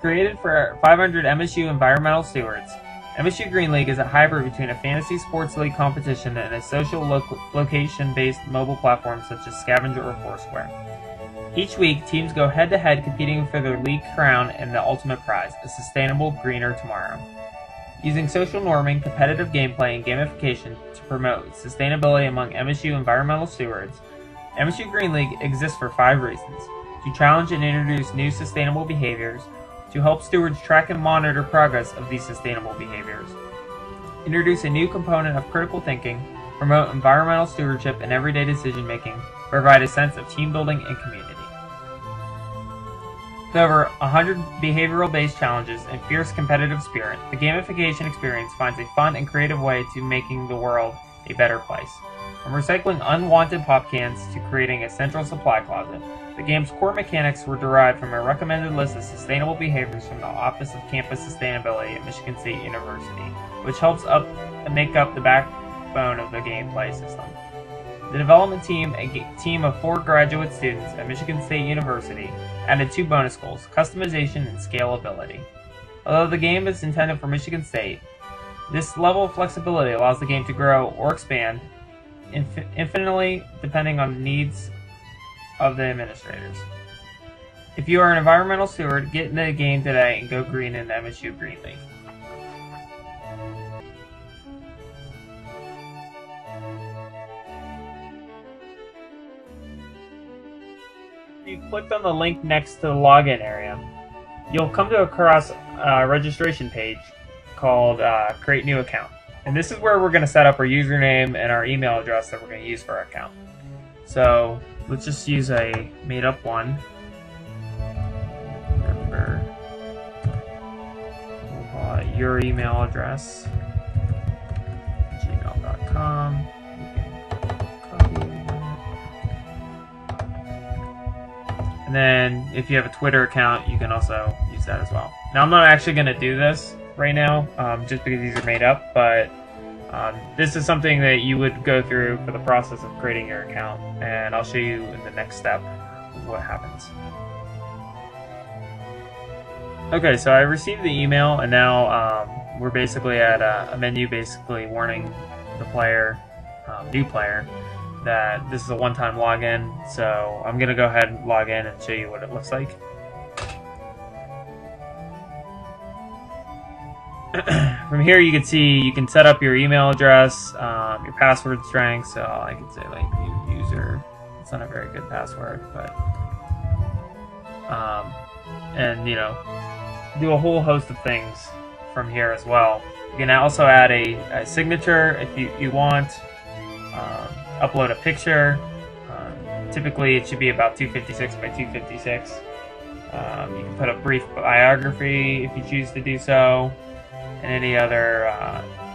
Created for 500 MSU environmental stewards, MSU Green League is a hybrid between a fantasy sports league competition and a social location-based mobile platform such as Scavenger or Foursquare. Each week, teams go head-to-head competing for their league crown and the ultimate prize, a sustainable, greener tomorrow. Using social norming, competitive gameplay, and gamification to promote sustainability among MSU environmental stewards, MSU Green League exists for 5 reasons: to challenge and introduce new sustainable behaviors, to help stewards track and monitor progress of these sustainable behaviors, introduce a new component of critical thinking, promote environmental stewardship and everyday decision-making, provide a sense of team building and community. With over 100 behavioral-based challenges and fierce competitive spirit, the gamification experience finds a fun and creative way to making the world a better place. From recycling unwanted pop cans to creating a central supply closet, the game's core mechanics were derived from a recommended list of sustainable behaviors from the Office of Campus Sustainability at Michigan State University, which helps make up the backbone of the gameplay system. The development team, a team of 4 graduate students at Michigan State University, added 2 bonus goals: customization and scalability. Although the game is intended for Michigan State, this level of flexibility allows the game to grow or expand infinitely depending on the needs of the administrators. If you are an environmental steward, get in the game today and go green in the MSU Green League. If you clicked on the link next to the login area, you'll come to across a registration page called Create New Account. And this is where we're going to set up our username and our email address that we're going to use for our account. So let's just use a made-up one. Remember, we'll call it your email address, gmail.com. You can copy that. And then if you have a Twitter account, you can also use that as well. Now I'm not actually going to do this right now, just because these are made up, but this is something that you would go through for the process of creating your account, and I'll show you in the next step what happens. Okay, so I received the email, and now we're basically at a menu basically warning the player, new player, that this is a one-time login, so I'm going to go ahead and log in and show you what it looks like. From here you can see you can set up your email address, your password strength, so I could say like user. It's not a very good password, but and you know, do a whole host of things from here as well. You can also add a signature if you want, upload a picture. Typically it should be about 256 by 256. You can put a brief biography if you choose to do so, and any other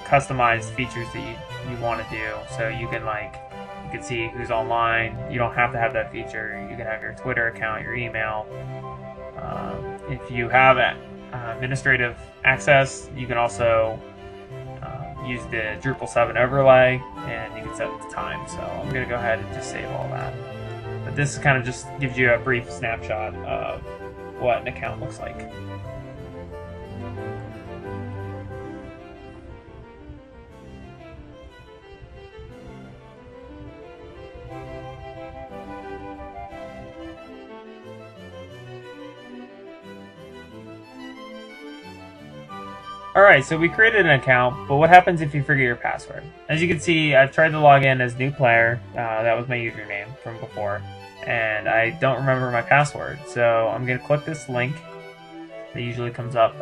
customized features that you want to do. So you can see who's online. You don't have to have that feature. You can have your Twitter account, your email. If you have administrative access, you can also use the Drupal 7 overlay, and you can set the time. So I'm going to go ahead and just save all that. But this kind of just gives you a brief snapshot of what an account looks like. Alright, so we created an account, but what happens if you forget your password? As you can see, I've tried to log in as new player, that was my username from before, and I don't remember my password, so I'm going to click this link that usually comes up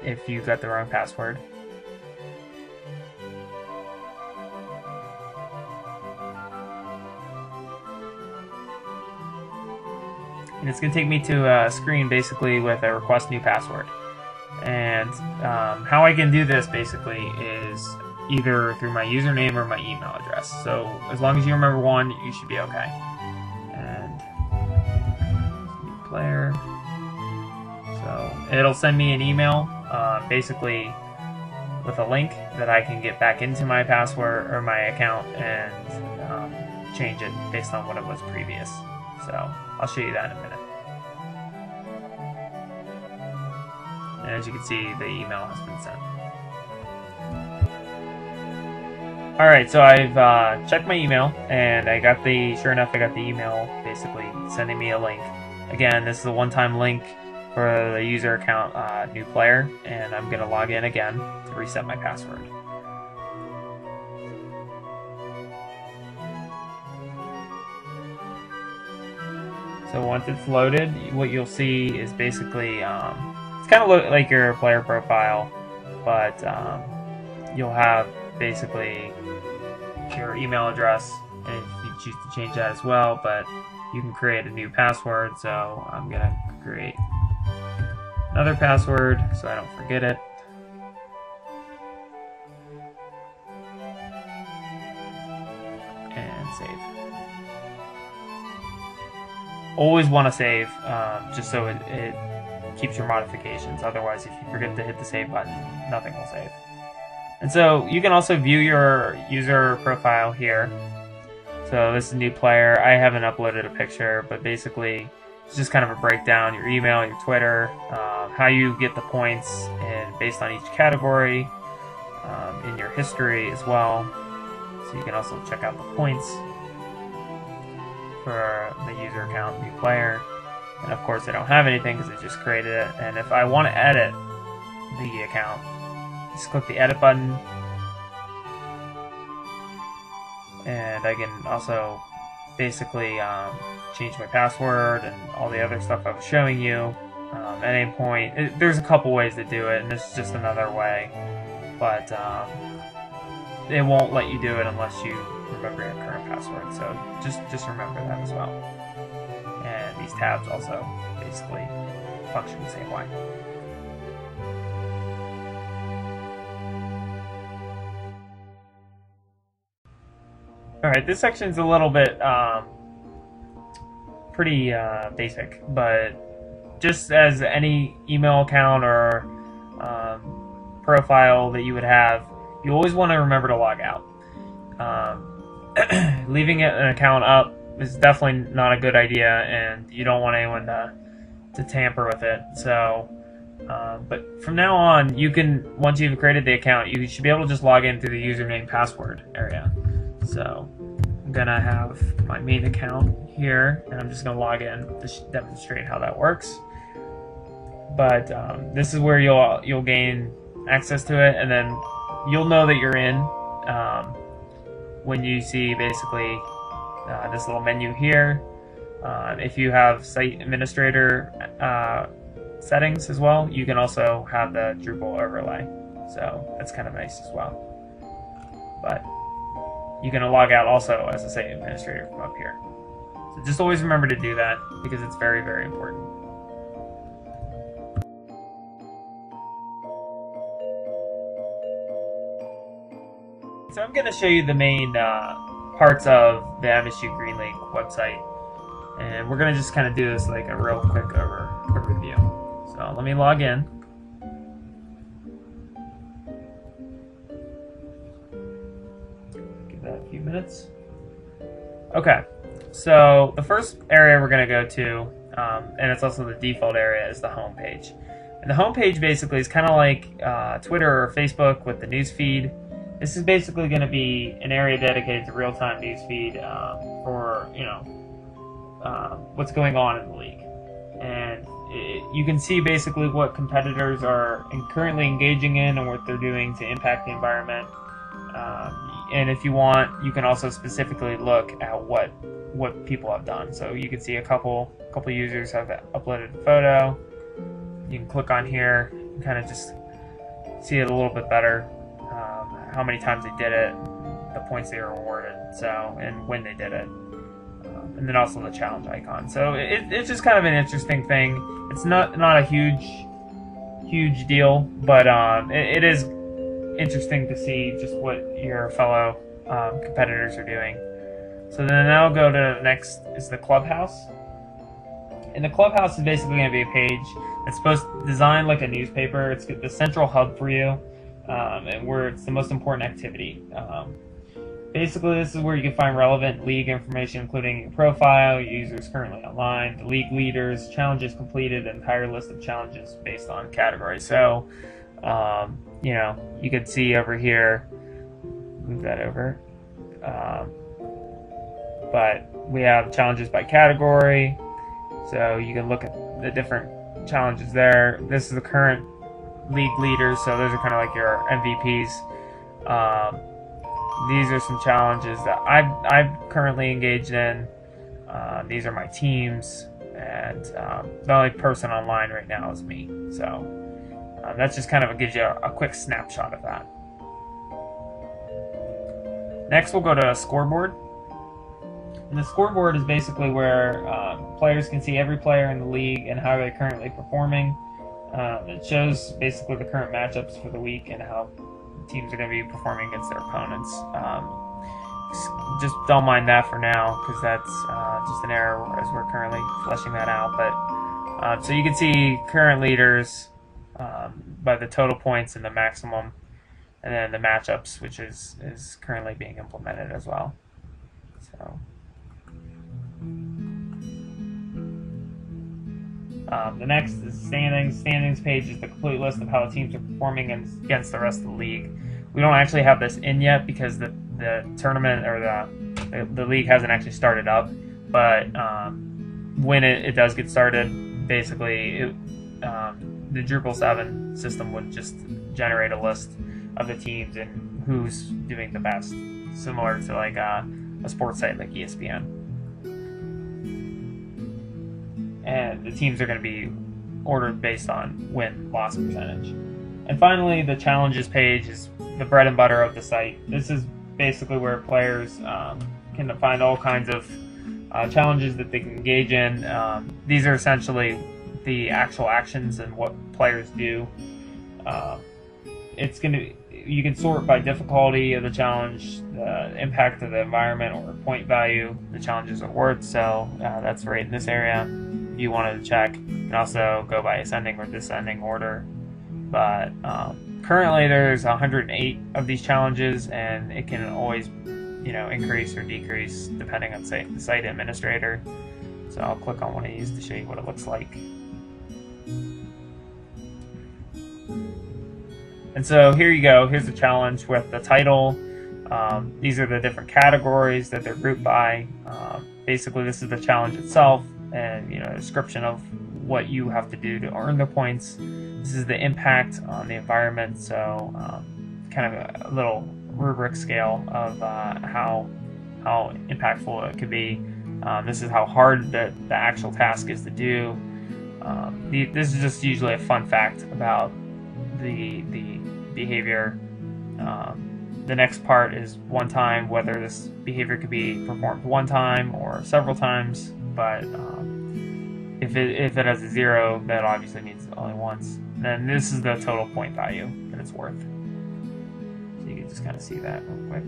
if you got the wrong password. And it's going to take me to a screen basically with a request new password. And how I can do this basically is either through my username or my email address. So as long as you remember one, you should be okay. And new player. So it'll send me an email basically with a link that I can get back into my password or my account and change it based on what it was previous. So I'll show you that in a minute. as you can see, the email has been sent. Alright, so I've checked my email, and sure enough, I got the email basically sending me a link. Again, this is a one-time link for the user account new player, and I'm going to log in again to reset my password. So once it's loaded, what you'll see is basically, it's kind of like your player profile, but you'll have basically your email address, and you choose to change that as well, but you can create a new password. So I'm going to create another password so I don't forget it. And save. Always want to save, just so it keeps your modifications. Otherwise, if you forget to hit the save button, nothing will save. And so you can also view your user profile here. So this is a new player. I haven't uploaded a picture, but basically it's just kind of a breakdown: your email, your Twitter, how you get the points, and based on each category, in your history as well. So you can also check out the points for the user account, new player. And of course I don't have anything because I just created it. And if I want to edit the account, just click the edit button, and I can also basically change my password and all the other stuff I was showing you at any point. There's a couple ways to do it, and this is just another way, but it won't let you do it unless you remember your current password, so just remember that as well. And these tabs also basically function the same way. Alright, this section's a little bit pretty basic, but just as any email account or profile that you would have, you always want to remember to log out. Leaving an account up is definitely not a good idea, and you don't want anyone to tamper with it. So, but from now on, you can, once you've created the account, you should be able to just log in through the username password area. So I'm gonna have my main account here, and I'm just gonna log in to demonstrate how that works. But this is where you'll gain access to it, and then you'll know that you're in when you see basically this little menu here. If you have site administrator settings as well, you can also have the Drupal overlay, so that's kind of nice as well. But you can log out also as a site administrator from up here. So just always remember to do that, because it's very, very important. So I'm going to show you the main parts of the MSU Green League website, and we're going to just kind of do this like a real quick overview. So let me log in. Give that a few minutes. Okay, so the first area we're going to go to, and it's also the default area, is the home page. And the home page basically is kind of like Twitter or Facebook with the news feed. This is basically going to be an area dedicated to real-time news feed for, what's going on in the league. And you can see basically what competitors are currently engaging in and what they're doing to impact the environment. And if you want, you can also specifically look at what people have done. So you can see a couple users have uploaded a photo. You can click on here and kind of just see it a little bit better. How many times they did it, the points they were awarded, so, and when they did it, and then also the challenge icon. So it's just kind of an interesting thing. It's not a huge deal, but it is interesting to see just what your fellow competitors are doing. So then I'll go to next is the clubhouse. And the clubhouse is basically going to be a page that's supposed to design like a newspaper. It's the central hub for you. And where it's the most important activity. Basically, this is where you can find relevant league information, including your profile, your users currently online, the league leaders, challenges completed, and entire list of challenges based on category. So, you can see over here, move that over, but we have challenges by category, so you can look at the different challenges there. This is the current league leaders, so those are kind of like your MVPs. These are some challenges that I've currently engaged in. These are my teams, and the only person online right now is me. So that's just kind of gives you a quick snapshot of that. Next, we'll go to a scoreboard. And the scoreboard is basically where players can see every player in the league and how they're currently performing. It shows basically the current matchups for the week and how teams are going to be performing against their opponents. Just don't mind that for now, because that's just an error as we're currently fleshing that out. But so you can see current leaders by the total points and the maximum, and then the matchups, which is currently being implemented as well. So the next is standings. Standings page is the complete list of how the teams are performing against the rest of the league. We don't actually have this in yet because the tournament or the league hasn't actually started up. But when it does get started, basically the Drupal 7 system would just generate a list of the teams and who's doing the best, similar to like a sports site like ESPN. And the teams are going to be ordered based on win-loss percentage. And finally, the challenges page is the bread and butter of the site. This is basically where players can find all kinds of challenges that they can engage in. These are essentially the actual actions and what players do. You can sort by difficulty of the challenge, the impact of the environment, or point value the challenges are worth. So that's right in this area. If you wanted to check, you can also go by ascending or descending order. But currently there's 108 of these challenges, and it can always, increase or decrease depending on, say, the site administrator. So I'll click on one of these to show you what it looks like. And so here you go. Here's the challenge with the title. These are the different categories that they're grouped by. Basically, this is the challenge itself, and a description of what you have to do to earn the points. This is the impact on the environment, so kind of a little rubric scale of how impactful it could be. This is how hard the actual task is to do. This is just usually a fun fact about the behavior. The next part is one time, whether this behavior could be performed one time or several times. But if it has a 0, that obviously means only once. And then this is the total point value that it's worth. So you can just kind of see that real quick.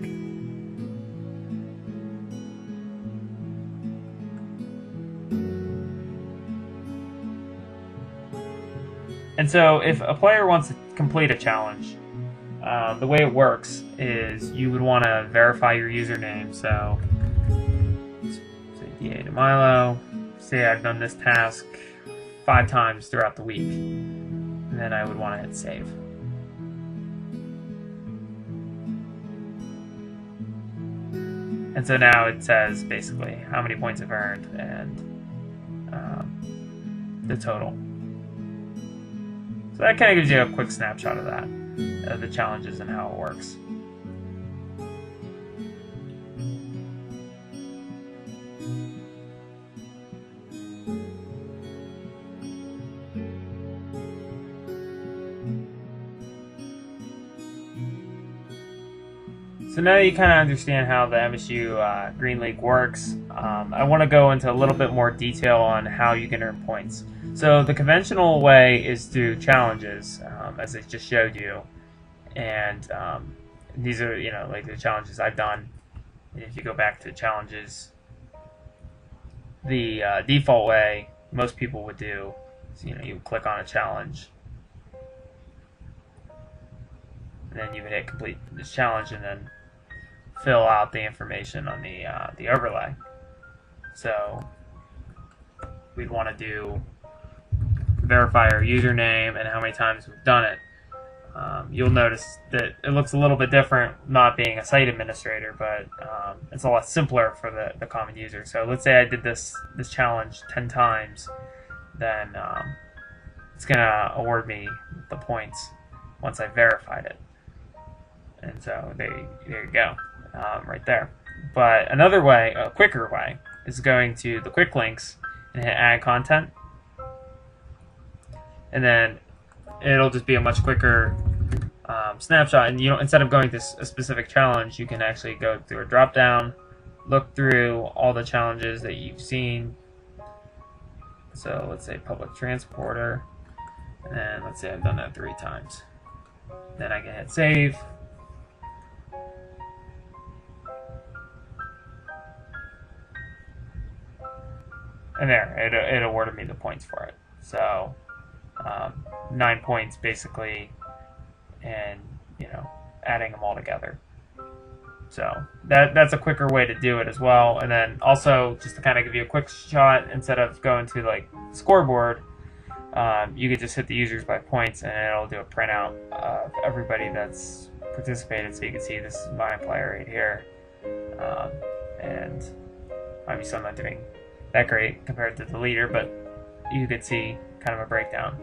And so if a player wants to complete a challenge, the way it works is you would want to verify your username. So say DA to Milo, say I've done this task 5 times throughout the week, and then I would want to hit save. And so now it says basically how many points I've earned and the total. So that kind of gives you a quick snapshot of that, of the challenges and how it works. So now you kind of understand how the MSU Green League works. I want to go into a little bit more detail on how you can earn points. So the conventional way is through challenges, as I just showed you, and these are like the challenges I've done. And if you go back to challenges, the default way most people would do is you would click on a challenge, and then you would hit complete this challenge, and then fill out the information on the overlay. So we'd want to do verify our username and how many times we've done it. You'll notice that it looks a little bit different not being a site administrator, but it's a lot simpler for the common user. So let's say I did this challenge 10 times, then it's going to award me the points once I verified it. And so there you go, right there. But another way, a quicker way, is going to the quick links and hit add content. And then it'll just be a much quicker snapshot. And instead of going to a specific challenge, you can actually go through a drop down, look through all the challenges that you've seen. So let's say public transporter, and let's say I've done that 3 times. Then I can hit save. And there, it awarded me the points for it. So 9 points basically, and adding them all together. So that's a quicker way to do it as well. And then also, just to kind of give you a quick shot, instead of going to like scoreboard, you could just hit the users by points, and it'll do a printout of everybody that's participated. So you can see this is my player right here, and obviously I'm not doing that great compared to the leader, but you could see kind of a breakdown.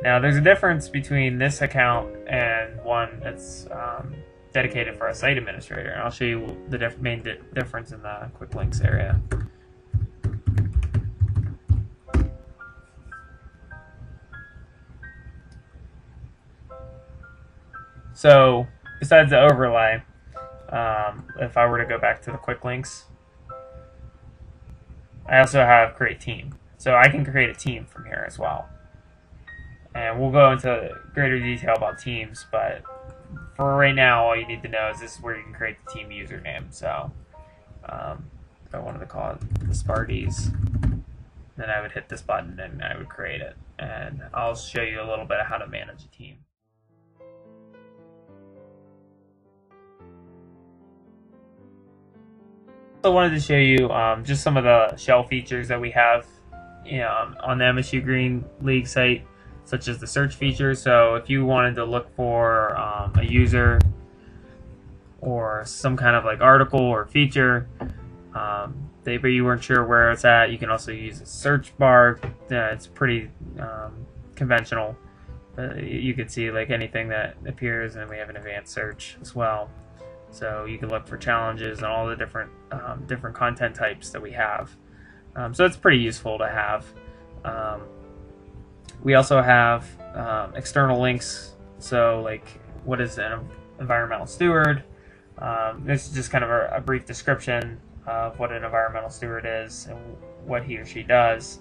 Now there's a difference between this account and one that's dedicated for a site administrator, and I'll show you the main difference in the quick links area. So besides the overlay, if I were to go back to the quick links, I also have create team. So I can create a team from here as well. And we'll go into greater detail about teams, but for right now, all you need to know is this is where you can create the team username. So if I wanted to call it the Sparties, then I would hit this button and I would create it. And I'll show you a little bit of how to manage a team. I wanted to show you just some of the shell features that we have on the MSU Green League site, such as the search feature. So if you wanted to look for a user or some kind of like article or feature, but you weren't sure where it's at, you can also use a search bar. It's pretty conventional. You can see like anything that appears, and we have an advanced search as well. So you can look for challenges and all the different content types that we have. So it's pretty useful to have. We also have external links. So like, what is an environmental steward? This is just kind of a brief description of what an environmental steward is and what he or she does.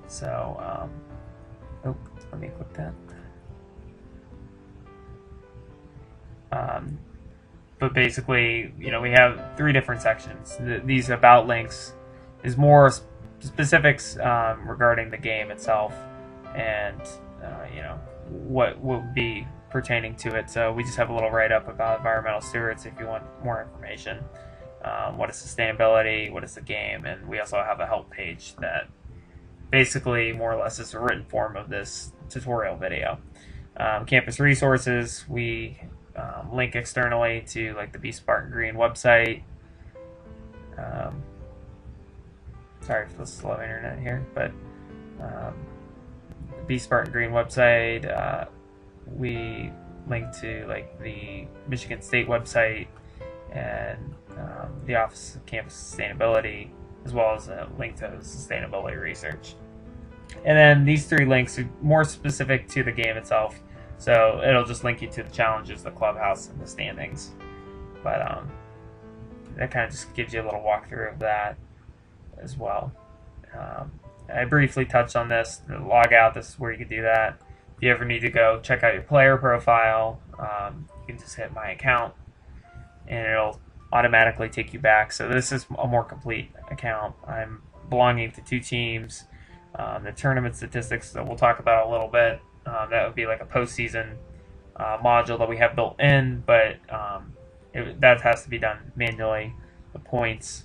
So, let me click that. But basically, we have 3 different sections. These about links is more specifics regarding the game itself, and what would be pertaining to it. So we just have a little write-up about environmental stewards if you want more information. What is sustainability? What is the game? And we also have a help page that basically more or less is a written form of this tutorial video. Campus resources, we link externally to like the Be Spartan Green website. Sorry for the slow internet here, but the Be Spartan Green website, we link to like the Michigan State website and the Office of Campus Sustainability, as well as a link to sustainability research. And then these 3 links are more specific to the game itself. So it'll just link you to the challenges, the clubhouse, and the standings. But that kind of just gives you a little walkthrough of that as well. I briefly touched on this. The logout, this is where you can do that. If you ever need to go check out your player profile, you can just hit My Account, and it'll automatically take you back. So this is a more complete account. I'm belonging to 2 teams. The tournament statistics that we'll talk about a little bit. That would be like a postseason module that we have built in, but that has to be done manually. The points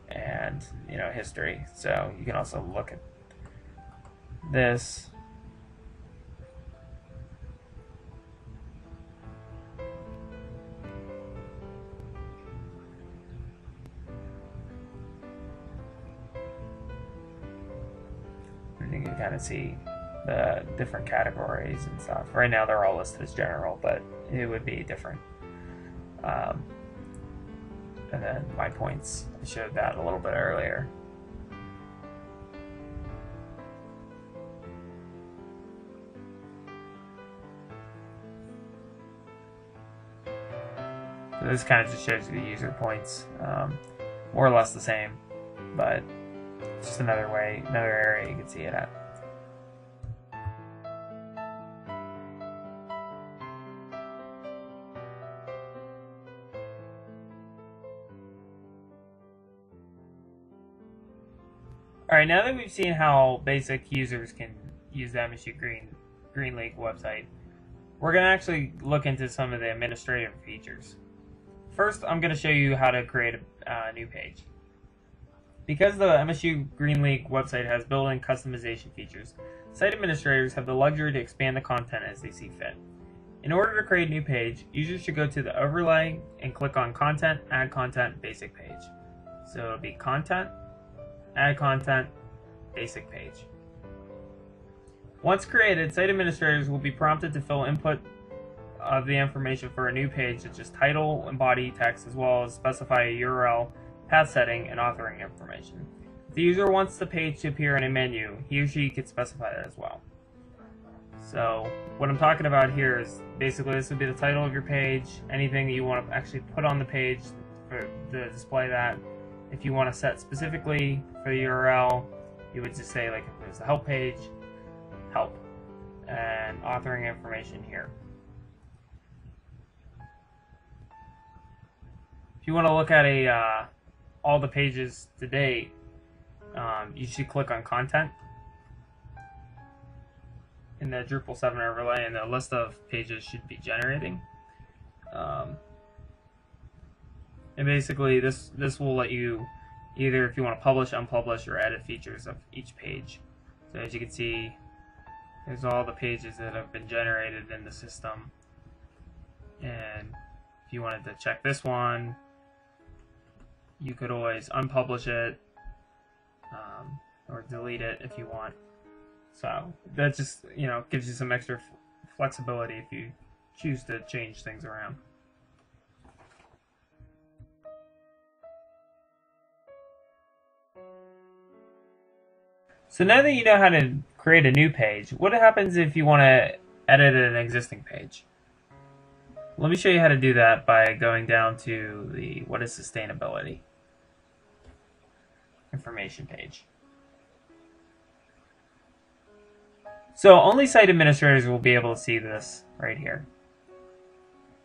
and history. So you can also look at this. And you can kind of see the different categories and stuff. Right now they're all listed as general, but it would be different. And then my points, I showed that a little bit earlier. So this kind of just shows you the user points, more or less the same, but just another area you can see it at. Alright, now that we've seen how basic users can use the MSU Green League website, we're going to actually look into some of the administrative features. First, I'm going to show you how to create a new page. Because the MSU Green League website has built-in customization features, site administrators have the luxury to expand the content as they see fit. In order to create a new page, users should go to the overlay and click on Content, Add Content, Basic Page. So it'll be Content, Add Content, Basic Page. Once created, site administrators will be prompted to fill input of the information for a new page, such as title and body text, as well as specify a URL, path setting, and authoring information. If the user wants the page to appear in a menu, he or she could specify that as well. So what I'm talking about here is basically this would be the title of your page, anything that you want to actually put on the page to display that. If you want to set specifically for the URL, you would just say, like, if it was the help page, help, and authoring information here. If you want to look at all the pages to date, you should click on Content in the Drupal 7 overlay, and the list of pages should be generating. And basically, this will let you either, if you want to publish, unpublish, or edit features of each page. So as you can see, there's all the pages that have been generated in the system. And if you wanted to check this one, you could always unpublish it or delete it if you want. So that just gives you some extra flexibility if you choose to change things around. So now that you know how to create a new page, what happens if you want to edit an existing page? Let me show you how to do that by going down to the what is sustainability information page. So only site administrators will be able to see this right here.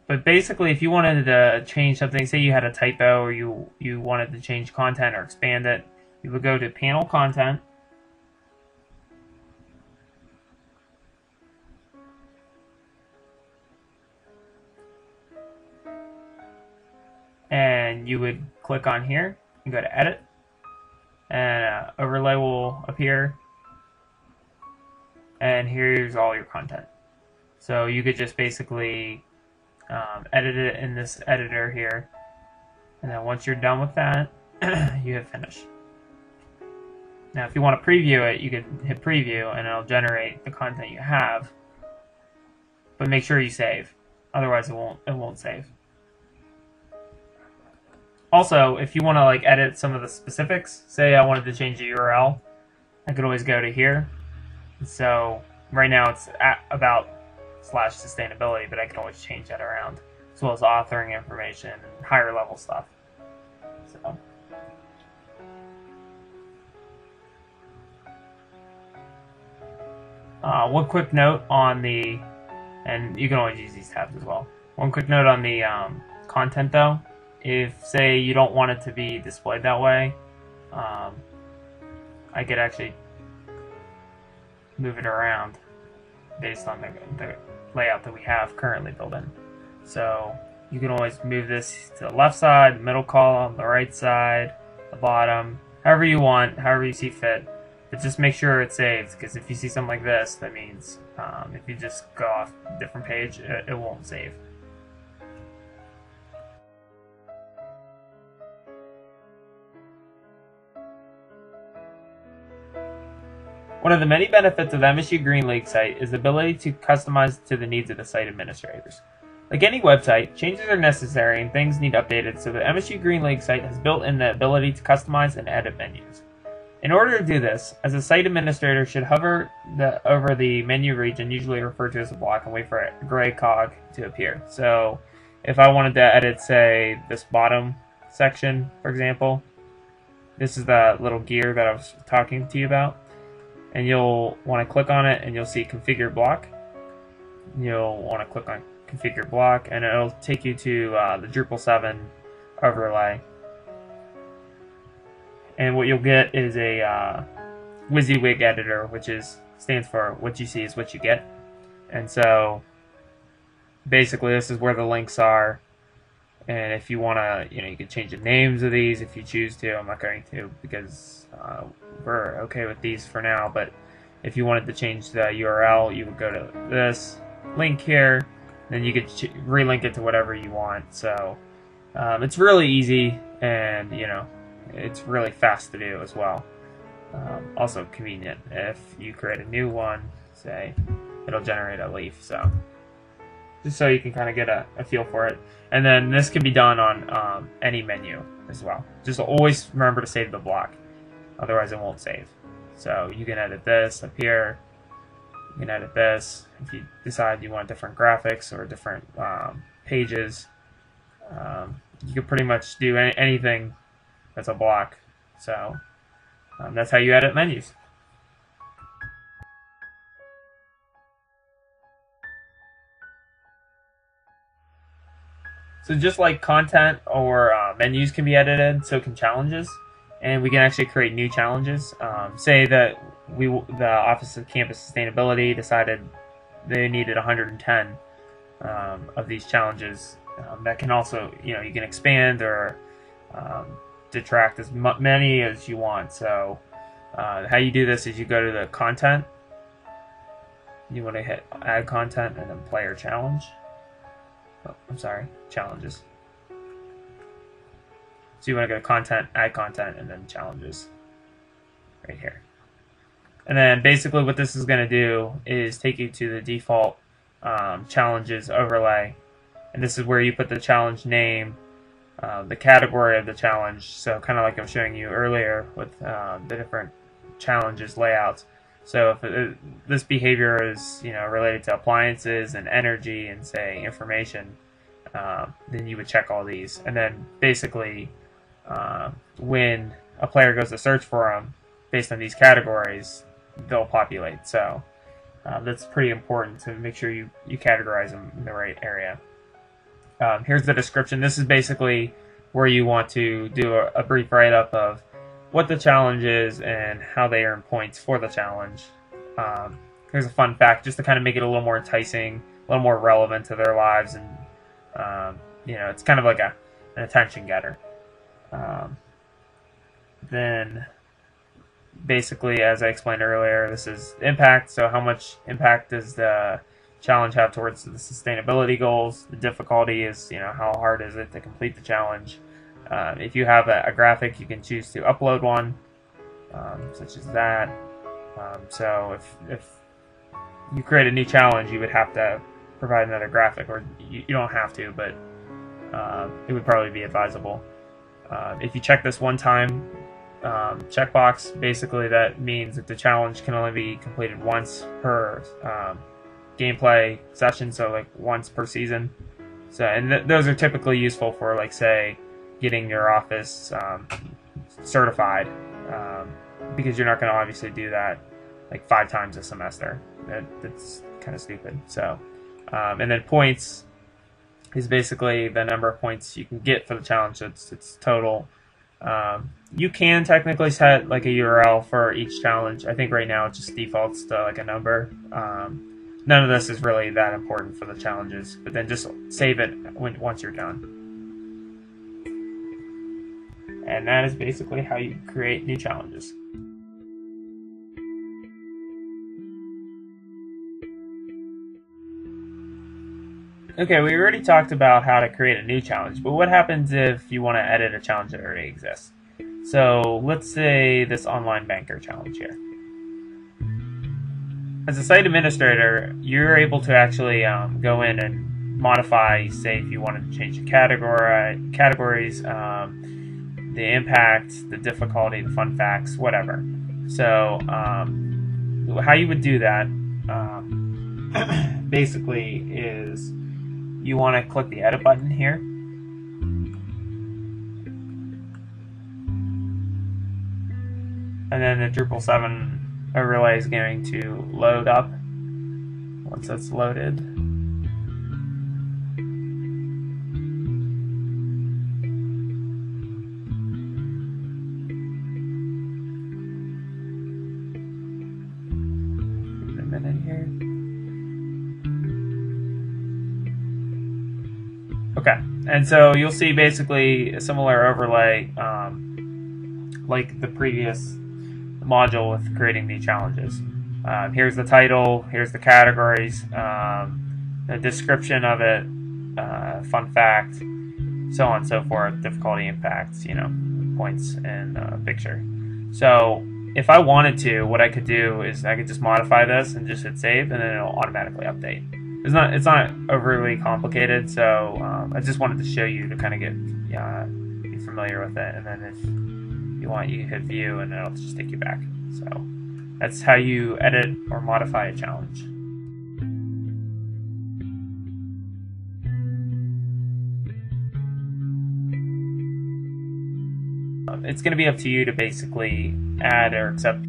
But basically, if you wanted to change something, say you had a typo or you wanted to change content or expand it, you would go to Panel Content, and you would click on here and go to Edit, and overlay will appear, and here's all your content. So you could just basically edit it in this editor here, and then once you're done with that, you hit finish. Now if you want to preview it, you can hit preview and it'll generate the content you have, but make sure you save, otherwise it won't save. Also, if you want to edit some of the specifics, say I wanted to change the URL, I could always go to here. So right now it's at about/sustainability, but I can always change that around, as well as authoring information and higher level stuff. So one quick note on the, and you can always use these tabs as well. One quick note on the content though. If, say, you don't want it to be displayed that way, I could actually move it around based on the layout that we have currently built in. So You can always move this to the left side, the middle column, the right side, the bottom, however you want, however you see fit. But just make sure it saves, because if you see something like this, that means if you just go off a different page, it won't save. One of the many benefits of the MSU Green League site is the ability to customize to the needs of the site administrators. Like any website, changes are necessary and things need updated, so the MSU Green League site has built in the ability to customize and edit menus. In order to do this, as a site administrator should hover over the menu region, usually referred to as a block, and wait for a gray cog to appear. So if I wanted to edit, say, this bottom section, for example, this is the little gear that I was talking to you about, and you'll want to click on it and you'll see configure block. You'll want to click on configure block, and it'll take you to the Drupal 7 overlay. And what you'll get is a WYSIWYG editor, which stands for what you see is what you get. And so basically this is where the links are. And if you want to, you can change the names of these if you choose to. I'm not going to, because we're okay with these for now. But if you wanted to change the URL, you would go to this link here. Then you could relink it to whatever you want. So it's really easy, and it's really fast to do as well. Also convenient. If you create a new one, say, it'll generate a leaf. So just so you can kind of get a feel for it. And then this can be done on any menu as well. Just always remember to save the block, otherwise it won't save. So you can edit this up here. You can edit this if you decide you want different graphics or different pages. You can pretty much do anything that's a block. So that's how you edit menus. So just like content or menus can be edited, so can challenges. And we can actually create new challenges. Say that the Office of Campus Sustainability decided they needed 110 of these challenges. That can also, you can expand or detract as many as you want. So how you do this is you go to the content. You want to hit add content and then player challenge. Oh, I'm sorry, challenges. So you want to go to content, add content, and then challenges right here. And then basically what this is going to do is take you to the default challenges overlay. And this is where you put the challenge name, the category of the challenge. So kind of like I was showing you earlier with the different challenges layouts. So if this behavior is related to appliances and energy and say information, then you would check all these. And then basically when a player goes to search for them based on these categories, they'll populate. So that's pretty important to make sure you categorize them in the right area. Here's the description. This is basically where you want to do a brief write-up of what the challenge is and how they earn points for the challenge. Here's a fun fact, just to kind of make it a little more enticing, a little more relevant to their lives, and it's kind of like an attention getter. Then basically, as I explained earlier, this is impact. So how much impact does the challenge have towards the sustainability goals? The difficulty is, how hard is it to complete the challenge? If you have a graphic, you can choose to upload one, such as that. So if you create a new challenge, you would have to provide another graphic, or you don't have to, but it would probably be advisable. If you check this one time checkbox, basically that means that the challenge can only be completed once per gameplay session, so like once per season. So, and those are typically useful for, like, say, getting your office certified, because you're not going to obviously do that like 5 times a semester. That's kind of stupid. So, and then points is basically the number of points you can get for the challenge. So it's total. You can technically set like a URL for each challenge. I think right now it just defaults to like a number. none of this is really that important for the challenges, but then just save it once you're done. And that is basically how you create new challenges. Okay, we already talked about how to create a new challenge, but what happens if you want to edit a challenge that already exists? So let's say this online banker challenge here. As a site administrator, you're able to actually go in and modify, say if you wanted to change the categories, the impact, the difficulty, the fun facts, whatever. So how you would do that basically is you want to click the edit button here. And then the Drupal 7 overlay is going to load up. Once that's loaded, give it a minute here. Okay, and so you'll see basically a similar overlay like the previous module with creating new challenges. Here's the title, here's the categories, the description of it, fun fact, so on and so forth, difficulty, impacts, points, and picture. So if I wanted to, what I could do is I could just modify this and just hit save, and then it'll automatically update. It's not overly complicated, so I just wanted to show you to kind of get familiar with it, and then if you want, you hit view and it'll just take you back. So that's how you edit or modify a challenge. It's going to be up to you to basically add or accept.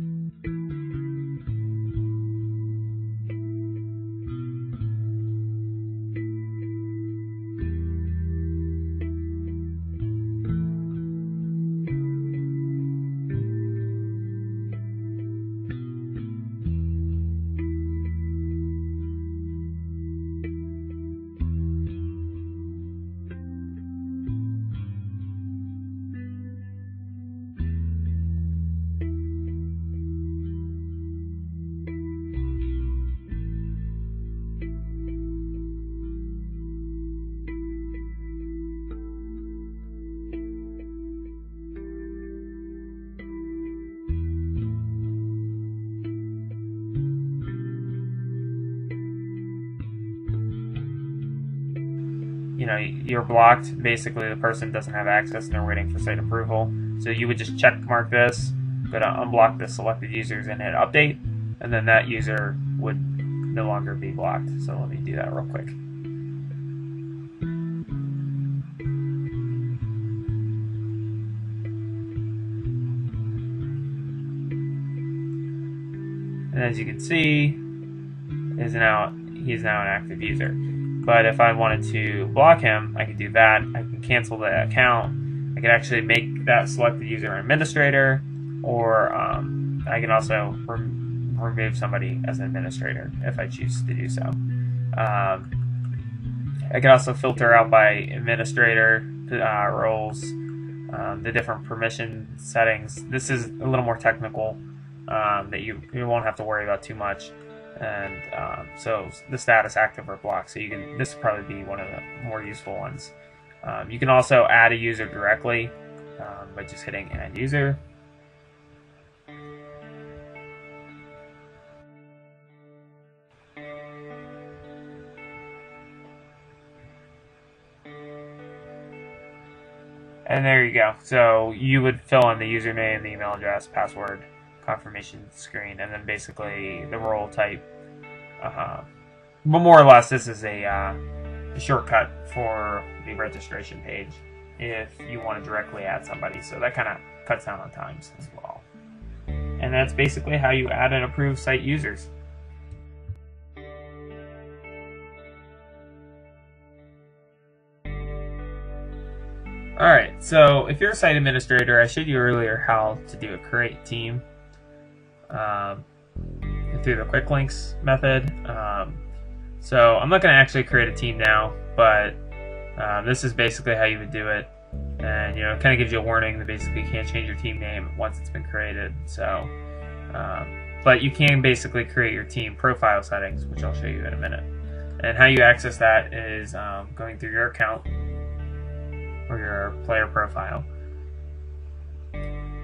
You're blocked. Basically, the person doesn't have access and they're waiting for site approval. So you would just check mark this, go to unblock the selected users and hit update, and then that user would no longer be blocked. So let me do that real quick. And as you can see, he's now an active user. But if I wanted to block him, I could do that. I can cancel the account. I could actually make that selected user an administrator, or I can also remove somebody as an administrator if I choose to do so. I can also filter out by administrator roles, the different permission settings. This is a little more technical that you won't have to worry about too much. And so the status active or blocked. So this would probably be one of the more useful ones. You can also add a user directly by just hitting add user. And there you go. So you would fill in the username, the email address, password, confirmation screen, and then basically the role type. But more or less, this is a shortcut for the registration page if you want to directly add somebody. So that kind of cuts down on times as well. And that's basically how you add and approve site users. Alright, so if you're a site administrator, I showed you earlier how to do a create team through the quick links method. So I'm not going to actually create a team now, but this is basically how you would do it. And you know, it kind of gives you a warning that basically you can't change your team name once it's been created. So, but you can basically create your team profile settings, which I'll show you in a minute. And how you access that is going through your account or your player profile.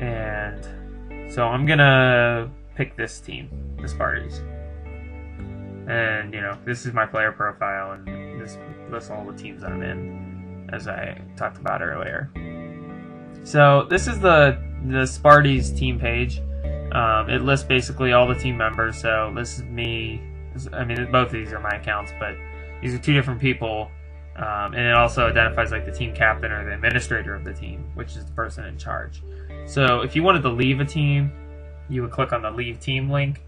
And so I'm gonna pick this team, the Sparties. And you know, this is my player profile, and this lists all the teams that I'm in, as I talked about earlier. So this is the Sparties team page. It lists basically all the team members. So this is me. I mean, both of these are my accounts, but these are two different people. And it also identifies like the team captain or the administrator of the team, which is the person in charge. So if you wanted to leave a team, you would click on the leave team link.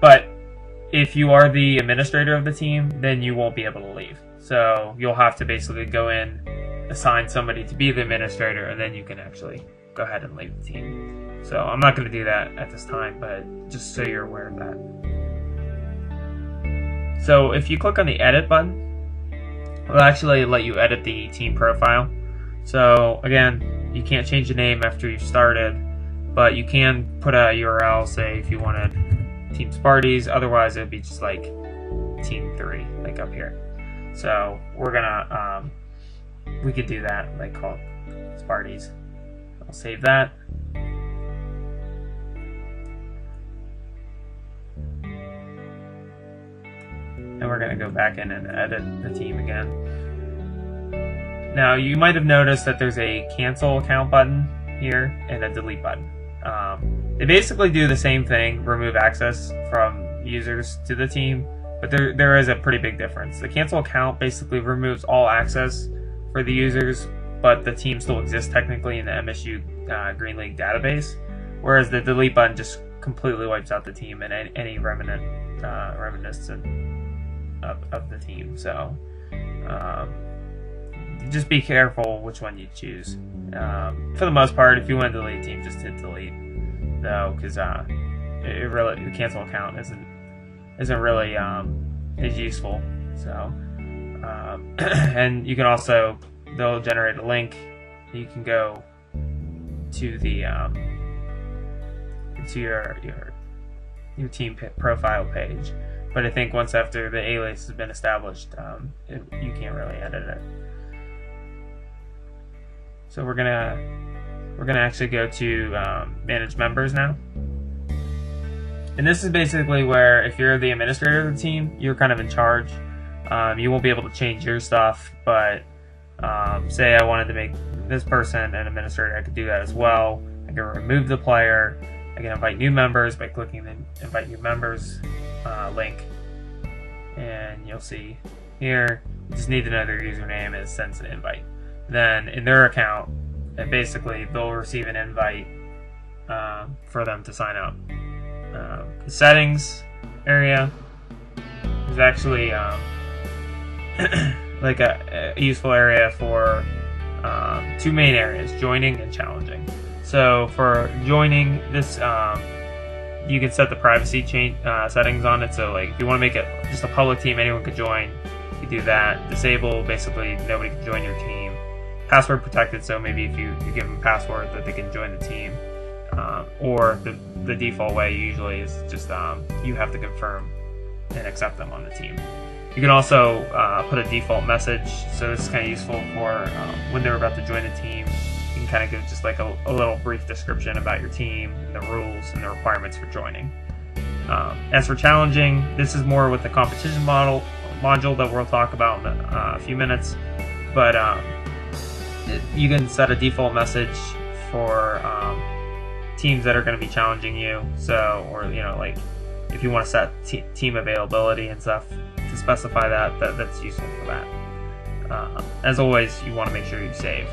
But if you are the administrator of the team, then you won't be able to leave. So you'll have to basically go in, assign somebody to be the administrator, and then you can actually go ahead and leave the team. So I'm not going to do that at this time, but just so you're aware of that. So if you click on the edit button, it'll actually let you edit the team profile. So again, you can't change the name after you've started, but you can put a URL, say if you wanted Team Sparties, otherwise it would be just like Team 3, like up here. So we're gonna, we could do that, like call it Sparties. I'll save that. And we're gonna go back in and edit the team again. Now you might have noticed that there's a cancel account button here and a delete button. They basically do the same thing, remove access from users to the team, but there is a pretty big difference. The cancel account basically removes all access for the users, but the team still exists technically in the MSU Green League database, whereas the delete button just completely wipes out the team and any reminiscent of the team. So just be careful which one you choose. For the most part, if you want to delete a team, just hit delete, though, because the cancel account isn't really as useful. So and you can also, they'll generate a link. You can go to the to your team profile page. But I think once after the alias has been established, you can't really edit it. So we're gonna actually go to manage members now. And this is basically where, if you're the administrator of the team, you're kind of in charge. You won't be able to change your stuff, but say I wanted to make this person an administrator, I could do that as well. I can remove the player. I can invite new members by clicking the invite new members link. And you'll see here, you just need to know their username and it sends an invite. Then in their account, and basically they'll receive an invite for them to sign up. The settings area is actually like a useful area for two main areas: joining and challenging. So for joining this, you can set the privacy settings on it. So like if you want to make it just a public team, anyone could join, you do that. Disable, basically nobody can join your team. Password protected, so maybe if you give them a password that they can join the team. Or the default way usually is just you have to confirm and accept them on the team. You can also put a default message, so this is kind of useful for when they're about to join the team. You can kind of give just like a little brief description about your team, the rules, and the requirements for joining. As for challenging, this is more with the competition module that we'll talk about in a few minutes. But you can set a default message for teams that are going to be challenging you. So, or you know, like if you want to set team availability and stuff to specify that's useful for that. As always, you want to make sure you save.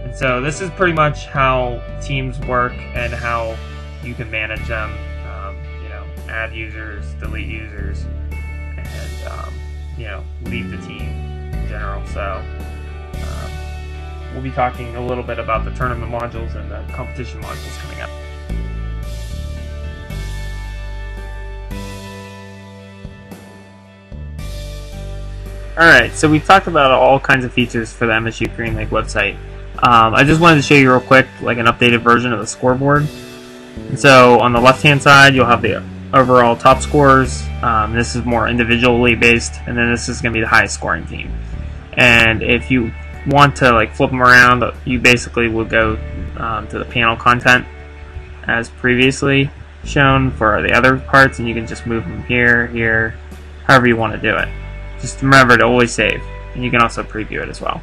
And so this is pretty much how teams work and how you can manage them. You know, add users, delete users, and you know, leave the team in general. So we'll be talking a little bit about the tournament modules and the competition modules coming up. Alright, so we've talked about all kinds of features for the MSU Green League website. I just wanted to show you real quick like an updated version of the scoreboard. And so on the left hand side you'll have the overall top scorers. This is more individually based, and then this is going to be the highest scoring team. And if you want to like flip them around, you basically will go to the panel content as previously shown for the other parts, and you can just move them here, here, however you want to do it. Just remember to always save, and you can also preview it as well.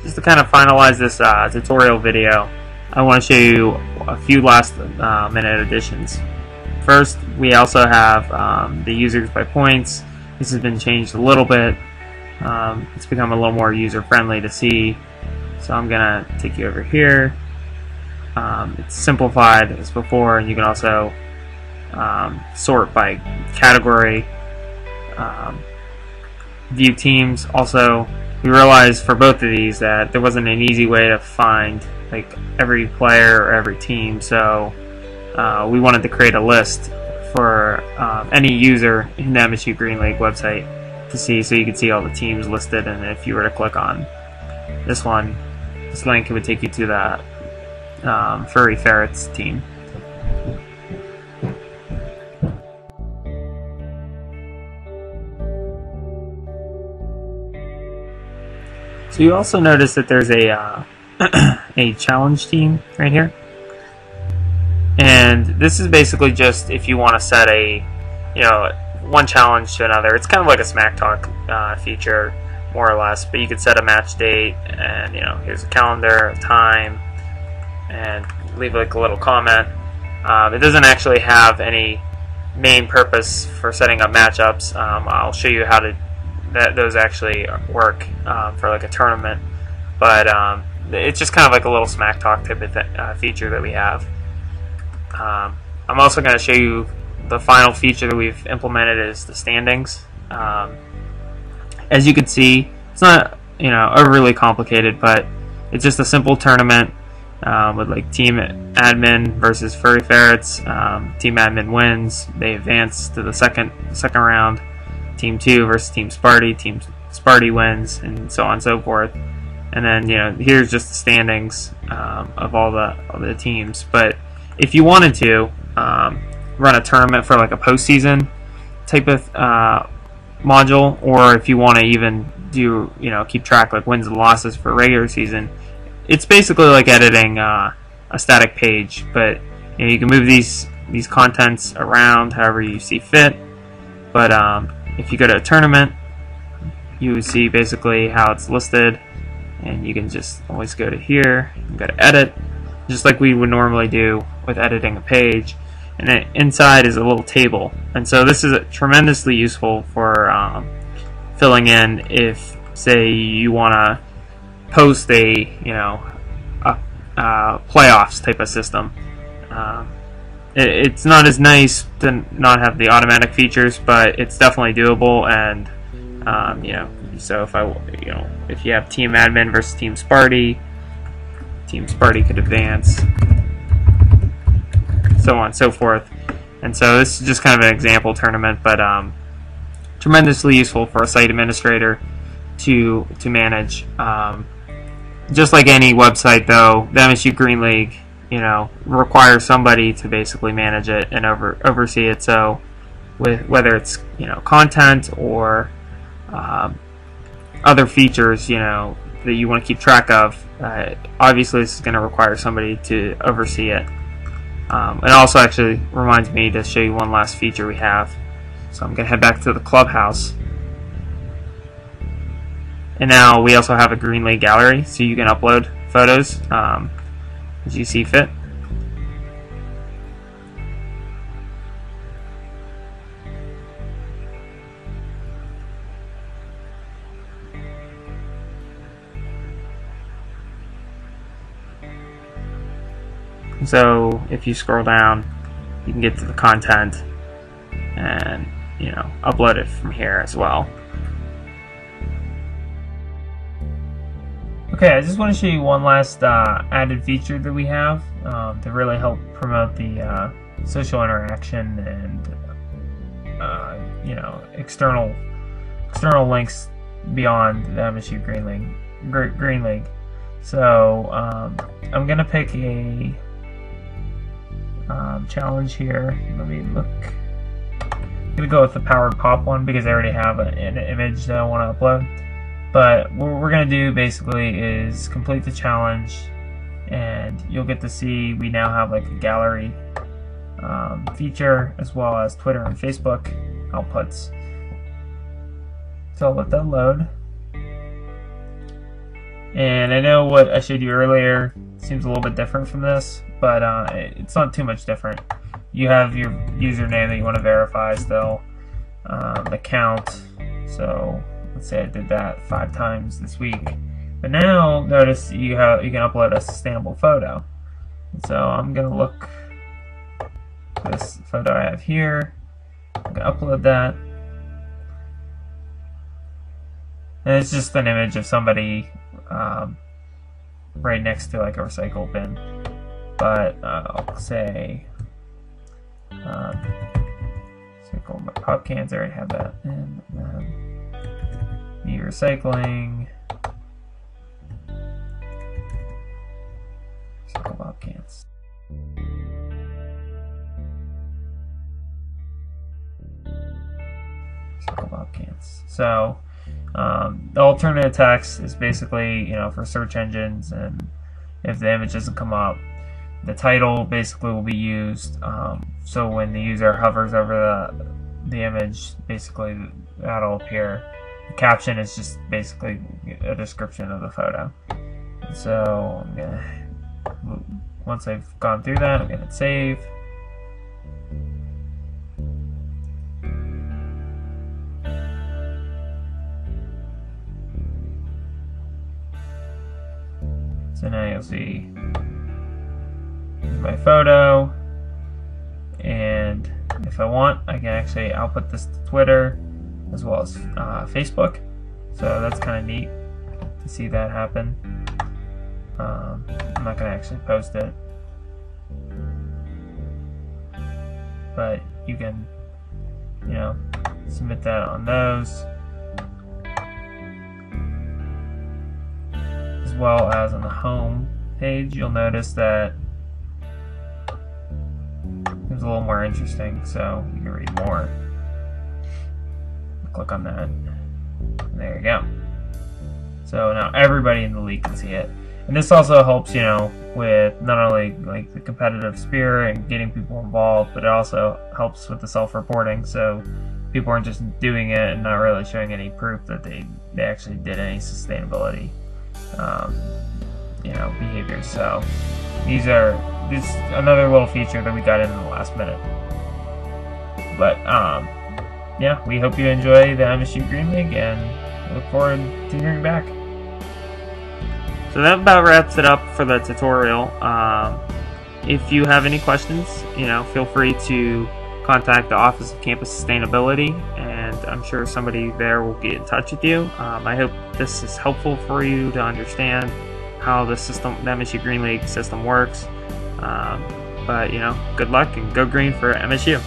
Just to kind of finalize this tutorial video, I want to show you a few last minute additions. First, we also have the users by points. This has been changed a little bit. It's become a little more user friendly to see. So I'm gonna take you over here. It's simplified as before, and you can also sort by category, view teams. Also, we realized for both of these that there wasn't an easy way to find like every player or every team, so we wanted to create a list for any user in the MSU Green League website to see, so you can see all the teams listed. And if you were to click on this one, this link, it would take you to the Furry Ferrets team. So you also notice that there's a a challenge team right here, and this is basically just if you want to set a one challenge to another. It's kind of like a Smack Talk feature, more or less, but you could set a match date, and here's a calendar, a time, and leave like a little comment. It doesn't actually have any main purpose for setting up matchups. I'll show you how to those actually work for like a tournament, but it's just kind of like a little Smack Talk type of feature that we have. I'm also going to show you the final feature that we've implemented is the standings. As you can see, it's not overly complicated, but it's just a simple tournament with like team admin versus Furry Ferrets. Team admin wins, they advance to the second round. Team 2 versus Team Sparty. Team Sparty wins, and so on and so forth. And then here's just the standings of all the teams. But if you wanted to run a tournament for like a postseason type of module, or if you want to even do keep track like wins and losses for regular season, it's basically like editing a static page. But you can move these contents around however you see fit. But if you go to a tournament, you would see basically how it's listed, and you can just always go to here and go to edit, just like we would normally do with editing a page. And then inside is a little table, and so this is tremendously useful for filling in if, say, you want to post a playoffs type of system. It's not as nice to not have the automatic features, but it's definitely doable. And so if you have team admin versus team Sparty could advance, so on and so forth. And so this is just kind of an example tournament, but tremendously useful for a site administrator to manage. Just like any website, though, the MSU Green League requires somebody to basically manage it and oversee it. So whether it's content or other features that you want to keep track of, obviously this is going to require somebody to oversee it. It also actually reminds me to show you one last feature we have. So I'm going to head back to the clubhouse, and now we also have a Green League gallery, so you can upload photos as you see fit. So if you scroll down, you can get to the content and upload it from here as well. Okay, I just want to show you one last added feature that we have to really help promote the social interaction and external links beyond the MSU Green League. So I'm gonna pick a challenge here. Let me look. I'm gonna go with the powered pop one because I already have an image that I want to upload. But what we're gonna do basically is complete the challenge, and you'll get to see we now have like a gallery feature as well as Twitter and Facebook outputs. So I'll let that load. And I know what I showed you earlier seems a little bit different from this, but it's not too much different. You have your username that you want to verify still, account. So let's say I did that 5 times this week. But now notice you can upload a sustainable photo. So I'm gonna look at this photo I have here. I'm gonna upload that. And it's just an image of somebody right next to like a recycle bin. But I'll say recycle my pop cans. I already have that. And me recycling. Recycle pop cans. Recycle pop cans. So the alternative text is basically, for search engines, and if the image doesn't come up, the title basically will be used. So when the user hovers over the image, basically that'll appear. The caption is just basically a description of the photo. So I'm gonna, once I've gone through that, I'm gonna save. So now you'll see my photo, and if I want, I can actually output this to Twitter as well as Facebook. So that's kind of neat to see that happen. I'm not going to actually post it, but you can, submit that on those, as well as on the home page. You'll notice that it's a little more interesting, so you can read more. Click on that. And there you go. So now everybody in the league can see it. And this also helps, with not only like the competitive spirit and getting people involved, but it also helps with the self-reporting. So people aren't just doing it and not really showing any proof that they actually did any sustainability, behaviors. So this is another little feature that we got in the last minute. But yeah, we hope you enjoy the MSU Green League, and look forward to hearing back. So that about wraps it up for the tutorial. If you have any questions, feel free to contact the Office of Campus Sustainability, and I'm sure somebody there will get in touch with you. I hope this is helpful for you to understand how the MSU Green League system works. But good luck and go green for MSU.